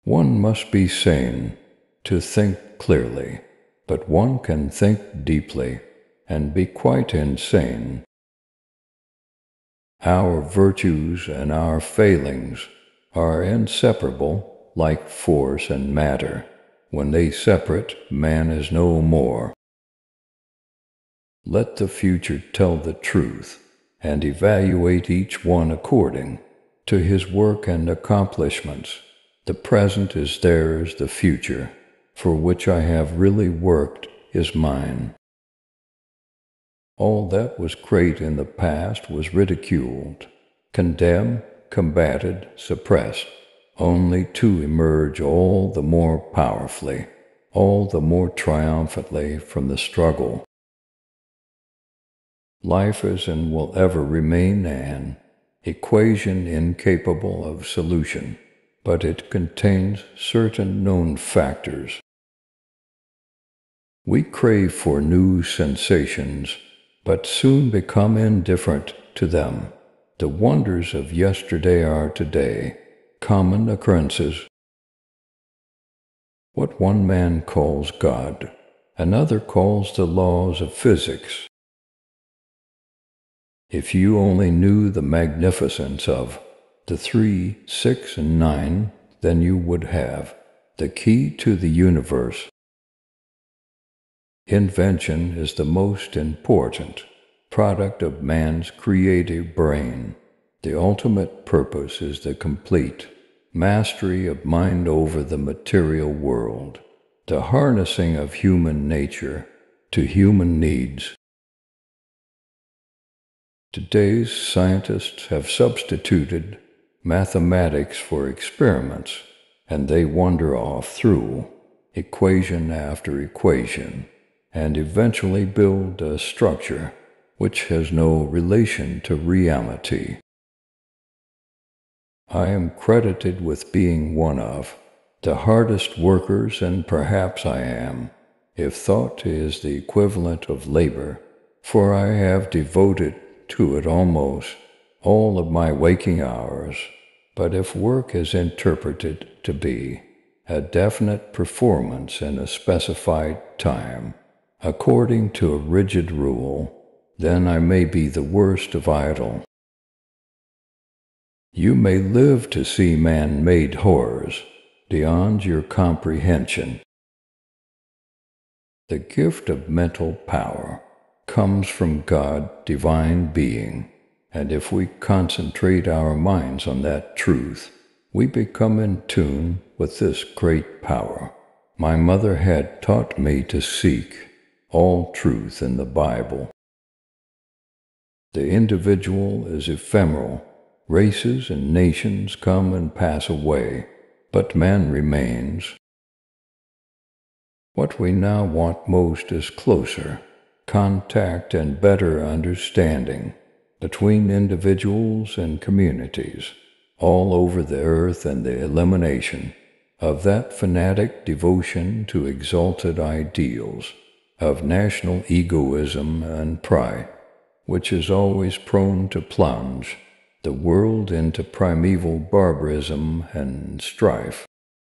One must be sane to think clearly, but one can think deeply and be quite insane. Our virtues and our failings are inseparable, like force and matter. When they separate, man is no more. Let the future tell the truth, and evaluate each one according to his work and accomplishments. The present is theirs, the future, for which I have really worked, is mine. All that was great in the past was ridiculed, condemned, combated, suppressed, only to emerge all the more powerfully, all the more triumphantly from the struggle. Life is and will ever remain an equation incapable of solution, but it contains certain known factors. We crave for new sensations, but soon become indifferent to them. The wonders of yesterday are today common occurrences. What one man calls God, another calls the laws of physics. If you only knew the magnificence of the 3, 6, and 9, then you would have the key to the universe. Invention is the most important product of man's creative brain. The ultimate purpose is the complete mastery of mind over the material world, the harnessing of human nature to human needs. Today's scientists have substituted mathematics for experiments, and they wander off through equation after equation, and eventually build a structure which has no relation to reality. I am credited with being one of the hardest workers, and perhaps I am, if thought is the equivalent of labor, for I have devoted to it almost all of my waking hours. But if work is interpreted to be a definite performance in a specified time, according to a rigid rule, then I may be the worst of idle. You may live to see man-made horrors beyond your comprehension. The gift of mental power comes from God, divine being, and if we concentrate our minds on that truth, we become in tune with this great power. My mother had taught me to seek all truth in the Bible. The individual is ephemeral. Races and nations come and pass away, but man remains. What we now want most is closer contact and better understanding between individuals and communities all over the earth, and the elimination of that fanatic devotion to exalted ideals, of national egoism and pride, which is always prone to plunge the world into primeval barbarism and strife.